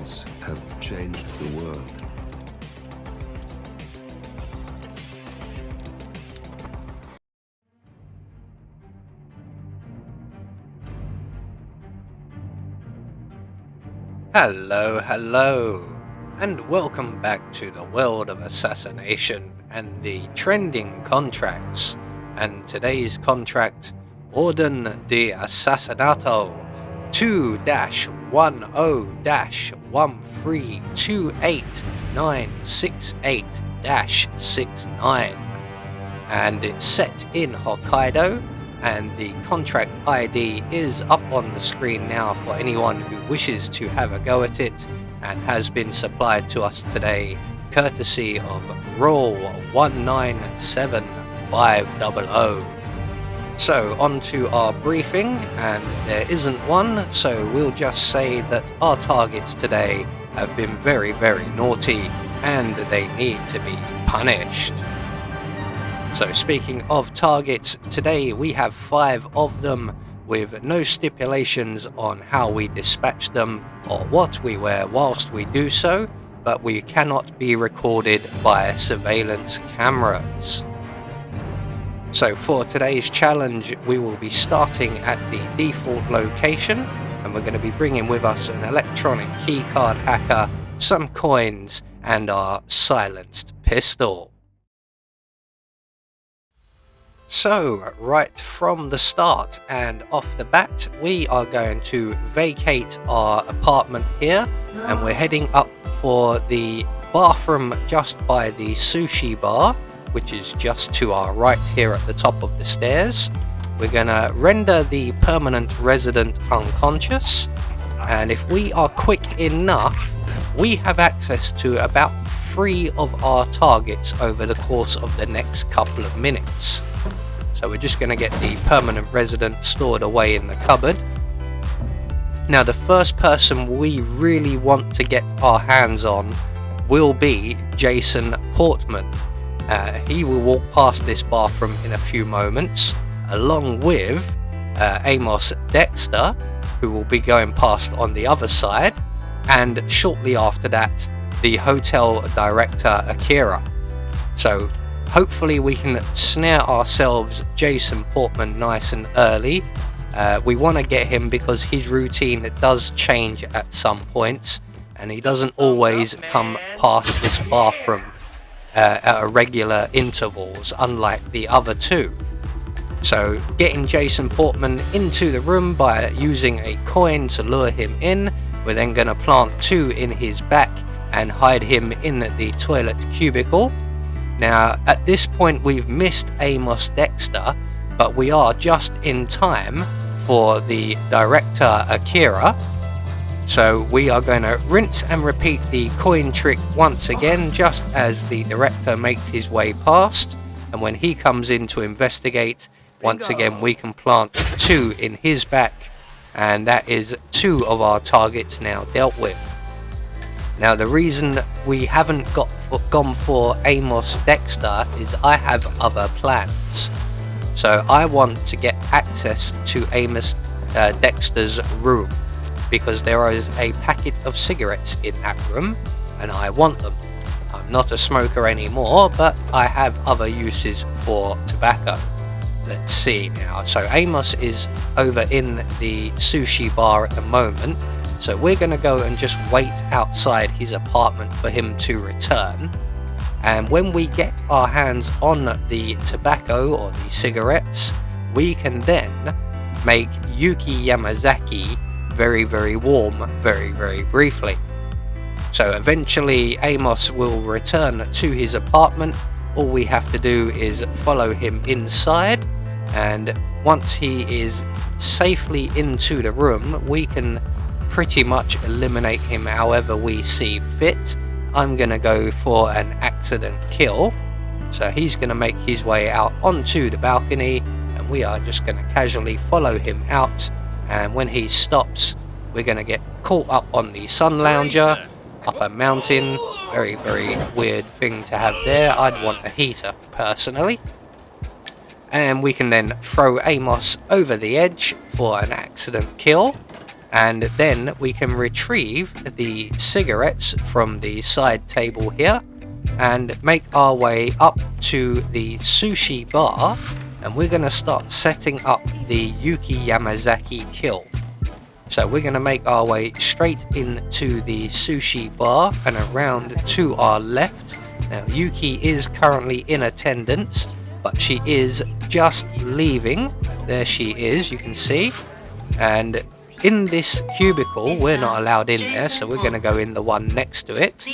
humans have changed the world. Hello, and welcome back to the world of assassination and the trending contracts. And today's contract, Orden de Assassinato 2-10-10328-968-69, and it's set in Hokkaido. And the contract ID is up on the screen now for anyone who wishes to have a go at it, and has been supplied to us today courtesy of Roll 197500. So on to our briefing, and there isn't one, so we'll just say that our targets today have been very, very naughty and they need to be punished. So speaking of targets, today we have 5 of them, with no stipulations on how we dispatch them or what we wear whilst we do so, but we cannot be recorded by surveillance cameras. So for today's challenge, we will be starting at the default location, and we're going to be bringing with us an electronic keycard hacker, some coins, and our silenced pistol. So, right from the start and off the bat, we are going to vacate our apartment here, and we're heading up for the bathroom just by the sushi bar, which is just to our right here at the top of the stairs. We're going to render the permanent resident unconscious, and if we are quick enough, we have access to about 3 of our targets over the course of the next couple of minutes. So we're just going to get the permanent resident stored away in the cupboard. Now the first person we really want to get our hands on will be Jason Portman. He will walk past this bathroom in a few moments, along with Amos Dexter, who will be going past on the other side, and shortly after that the hotel director Akira. So hopefully we can snare ourselves Jason Portman nice and early. We want to get him because his routine does change at some points, and he doesn't always come past this bathroom at regular intervals, unlike the other 2. So getting Jason Portman into the room by using a coin to lure him in, we're then going to plant 2 in his back and hide him in the toilet cubicle. Now, at this point, we've missed Amos Dexter, but we are just in time for the director Akira. So we are going to rinse and repeat the coin trick once again, just as the director makes his way past. And when he comes in to investigate, once again, we can plant 2 in his back. And that is 2 of our targets now dealt with. Now, the reason we haven't gone for Amos Dexter is I have other plans. So I want to get access to Amos Dexter's room, because there is a packet of cigarettes in that room and I want them. I'm not a smoker anymore, but I have other uses for tobacco. Let's see now. So Amos is over in the sushi bar at the moment. So we're going to go and just wait outside his apartment for him to return. And when we get our hands on the tobacco or the cigarettes, we can then make Yuki Yamazaki very, very warm, very, very briefly. So eventually Amos will return to his apartment. All we have to do is follow him inside, and once he is safely into the room, we can pretty much eliminate him however we see fit. I'm gonna go for an accident kill. So he's gonna make his way out onto the balcony, and we are just gonna casually follow him out. And when he stops, we're gonna get caught up on the sun lounger up a mountain. Very, very weird thing to have there. I'd want a heater personally. And we can then throw Amos over the edge for an accident kill. And then we can retrieve the cigarettes from the side table here and make our way up to the sushi bar, and we're going to start setting up the Yuki Yamazaki kill. So we're going to make our way straight into the sushi bar and around to our left. Now Yuki is currently in attendance, but she is just leaving. There she is, you can see. And in this cubicle, we're not allowed in there, so we're going to go in the one next to it,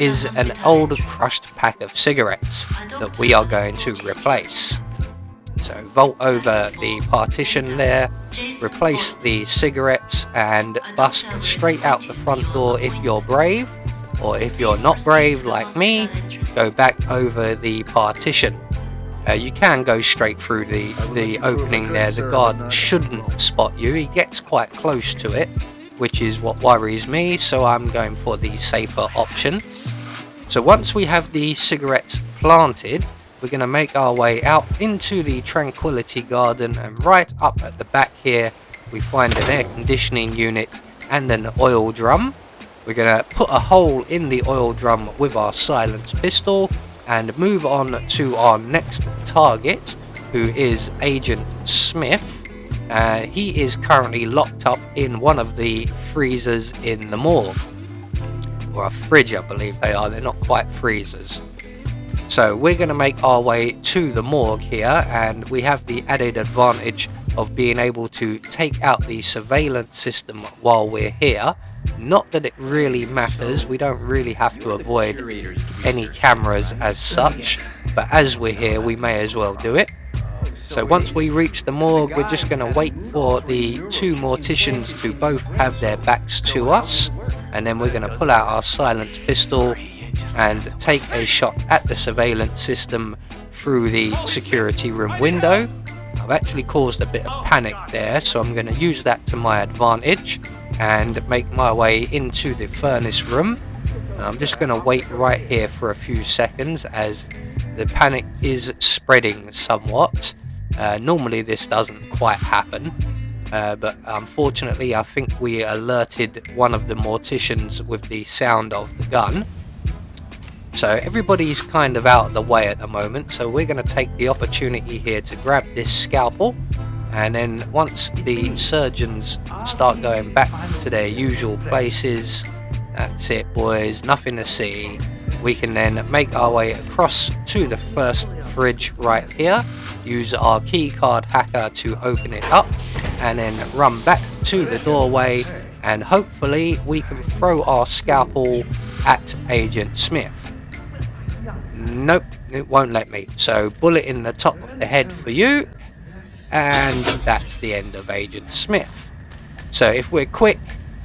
is an old crushed pack of cigarettes that we are going to replace. So vault over the partition there, replace the cigarettes, and bust straight out the front door if you're brave, or if you're not brave like me, go back over the partition. You can go straight through the opening there. The guard shouldn't spot you. He gets quite close to it, which is what worries me, so I'm going for the safer option. So once we have the cigarettes planted, we're going to make our way out into the Tranquility Garden, and right up at the back here we find an air conditioning unit and an oil drum. We're going to put a hole in the oil drum with our silenced pistol and move on to our next target, who is Agent Smith. He is currently locked up in one of the freezers in the morgue, or a fridge I believe they are. They're not quite freezers. So we're going to make our way to the morgue here, and we have the added advantage of being able to take out the surveillance system while we're here. Not that it really matters, we don't really have to avoid any cameras as such, but as we're here we may as well do it. So once we reach the morgue, we're just going to wait for the two morticians to both have their backs to us, and then we're going to pull out our silenced pistol and take a shot at the surveillance system through the security room window. I've actually caused a bit of panic there, so I'm going to use that to my advantage and make my way into the furnace room. I'm just going to wait right here for a few seconds as the panic is spreading somewhat. Normally this doesn't quite happen, but unfortunately I think we alerted one of the morticians with the sound of the gun. So everybody's kind of out of the way at the moment, so we're going to take the opportunity here to grab this scalpel, and then once the surgeons start going back to their usual places, that's it boys, nothing to see, we can then make our way across to the first fridge right here, use our keycard hacker to open it up, and then run back to the doorway, and hopefully we can throw our scalpel at Agent Smith. Nope, it won't let me. So bullet in the top of the head for you, and that's the end of Agent Smith. So if we're quick,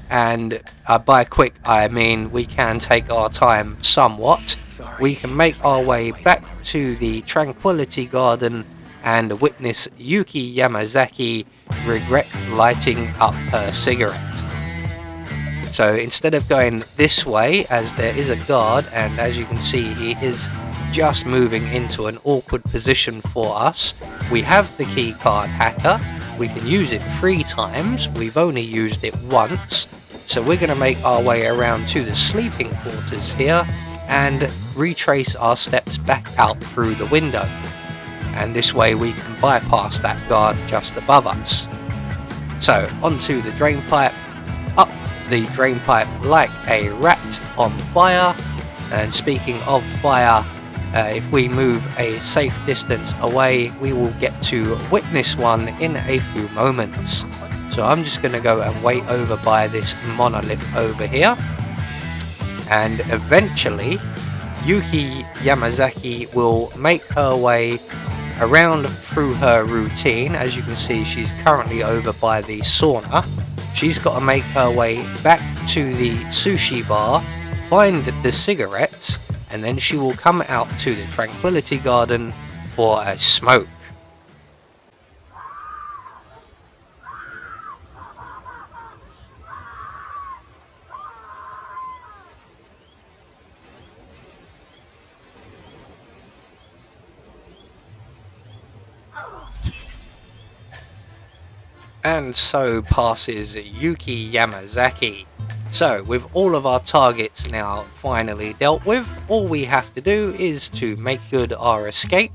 and by quick I mean we can take our time somewhat, we can make our way back to the Tranquility Garden and witness Yuki Yamazaki regret lighting up her cigarette. So instead of going this way, as there is a guard, and as you can see he is just moving into an awkward position for us, we have the keycard hacker. We can use it 3 times, we've only used it once, so we're going to make our way around to the sleeping quarters here and retrace our steps back out through the window, and this way we can bypass that guard just above us. So onto the drain pipe, up the drain pipe like a rat on fire, and speaking of fire, if we move a safe distance away we will get to witness one in a few moments. So I'm just going to go and wait over by this monolith over here, and eventually Yuki Yamazaki will make her way around through her routine. As you can see she's currently over by the sauna. She's got to make her way back to the sushi bar, find the cigarettes, and then she will come out to the Tranquility Garden for a smoke. and so passes Yuki Yamazaki. So with all of our targets now finally dealt with, all we have to do is to make good our escape,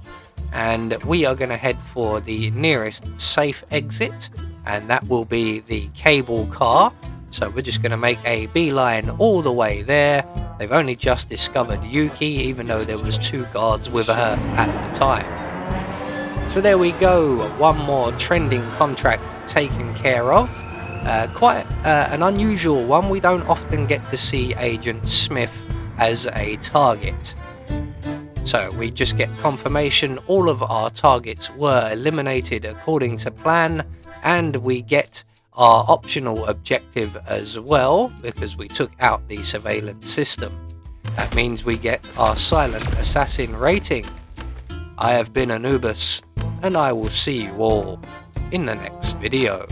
and we are going to head for the nearest safe exit, and that will be the cable car. So we're just going to make a beeline all the way there. They've only just discovered Yuki, even though there was 2 guards with her at the time. So there we go, one more trending contract taken care of. Quite an unusual one. We don't often get to see Agent Smith as a target. So we just get confirmation all of our targets were eliminated according to plan, and we get our optional objective as well because we took out the surveillance system. That means we get our silent assassin rating. I have been Anubis, and I will see you all in the next video.